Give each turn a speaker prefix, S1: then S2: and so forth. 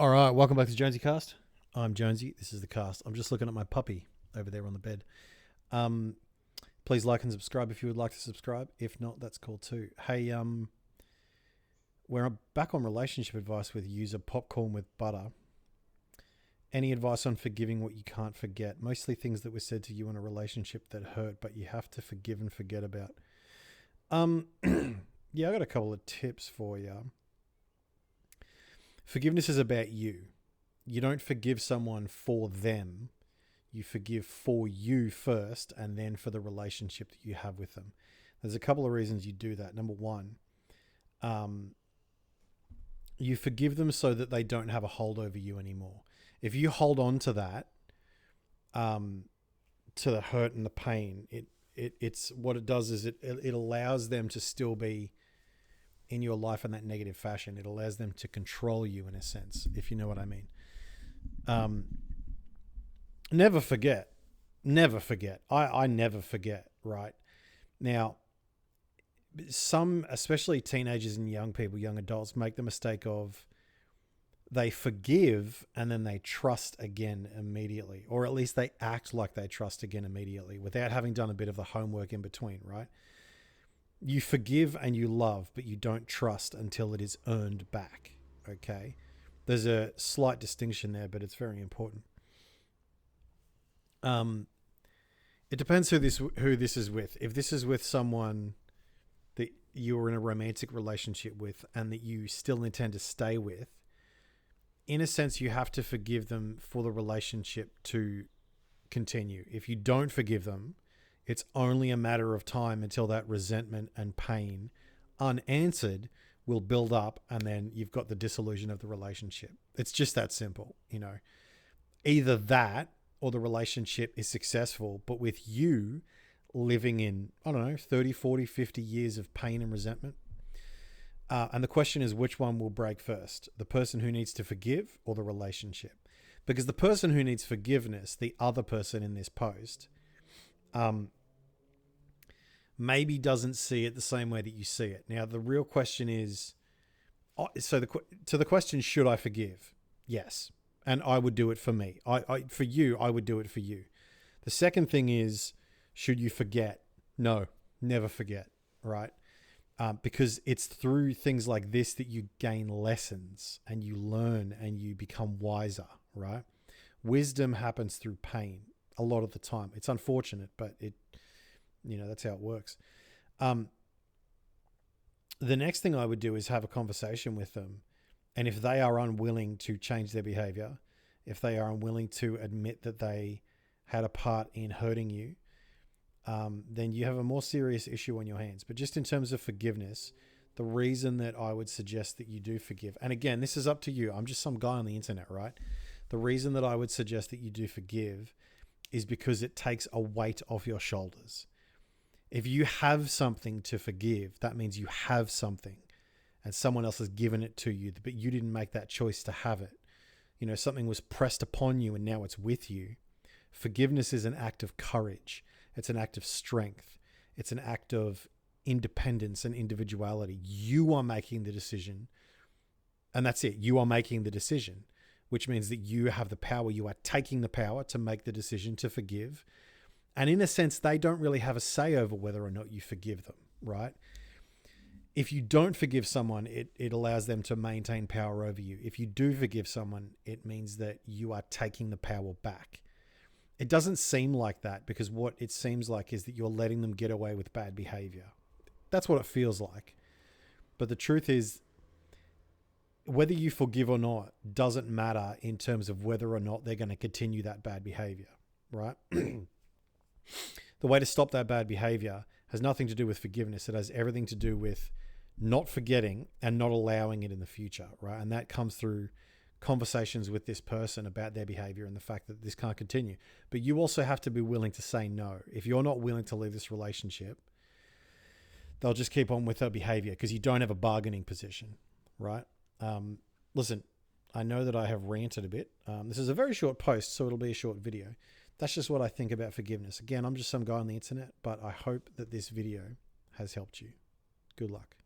S1: All right, welcome back to JonesyCast. I'm Jonesy. This is the cast. I'm just looking at my puppy over there on the bed. Um, Please like and subscribe if you would like to subscribe. If not, that's cool too. Hey, we're back on relationship advice with user Popcorn with Butter. Any advice on forgiving what you can't forget? Mostly things that were said to you in a relationship that hurt, but you have to forgive and forget about. Yeah, I got a couple of tips for you. Forgiveness is about you. You don't forgive someone for them. You forgive for you first and then for the relationship that you have with them. There's a couple of reasons you do that. Number one, you forgive them so that they don't have a hold over you anymore. If you hold on to that, to the hurt and the pain, it's what it does is it allows them to still be in your life in that negative fashion. It allows them to control you in a sense, if you know what I mean. Never forget. Never forget. I never forget, right? Now, some, especially teenagers and young people, young adults, make the mistake of they forgive and then they trust again immediately, or at least they act like they trust again immediately without having done a bit of the homework in between, right? You forgive and you love, but you don't trust until it is earned back. Okay. There's a slight distinction there, but it's very important. It depends who this is with. If this is with someone that you're in a romantic relationship with and that you still intend to stay with, in a sense, you have to forgive them for the relationship to continue. If you don't forgive them, it's only a matter of time until that resentment and pain, unanswered, will build up, and then you've got the dissolution of the relationship. It's just that simple, you know. Either that or the relationship is successful, but with you living in, 30, 40, 50 years of pain and resentment. And the question is, which one will break first? The person who needs to forgive or the relationship? Because the person who needs forgiveness, the other person in this post, maybe doesn't see it the same way that you see it. Now, the real question is, to the question, should I forgive? Yes. And I would do it for me. For you, I would do it for you. The second thing is, should you forget? No, never forget, right? Because it's through things like this that you gain lessons and you learn and you become wiser, right? Wisdom happens through pain a lot of the time. It's unfortunate, but that's how it works. The next thing I would do is have a conversation with them. And if they are unwilling to change their behavior, if they are unwilling to admit that they had a part in hurting you, then you have a more serious issue on your hands. But just in terms of forgiveness, the reason that I would suggest that you do forgive, and again, this is up to you. I'm just some guy on the internet, right? The reason that I would suggest that you do forgive is because it takes a weight off your shoulders. If you have something to forgive, that means you have something and someone else has given it to you, but you didn't make that choice to have it. Something was pressed upon you and now it's with you. Forgiveness is an act of courage. It's an act of strength. It's an act of independence and individuality. You are making the decision, and that's it. You are making the decision, which means that you have the power. You are taking the power to make the decision to forgive. And in a sense, they don't really have a say over whether or not you forgive them, right? If you don't forgive someone, it allows them to maintain power over you. If you do forgive someone, it means that you are taking the power back. It doesn't seem like that, because what it seems like is that you're letting them get away with bad behavior. That's what it feels like. But the truth is, whether you forgive or not doesn't matter in terms of whether or not they're going to continue that bad behavior, right? The way to stop that bad behavior has nothing to do with forgiveness. It has everything to do with not forgetting and not allowing it in the future, right? And that comes through conversations with this person about their behavior and the fact that this can't continue. But you also have to be willing to say no. If you're not willing to leave this relationship, they'll just keep on with their behavior because you don't have a bargaining position, right? Listen, I know that I have ranted a bit. This is a very short post, so it'll be a short video. That's just what I think about forgiveness. Again, I'm just some guy on the internet, but I hope that this video has helped you. Good luck.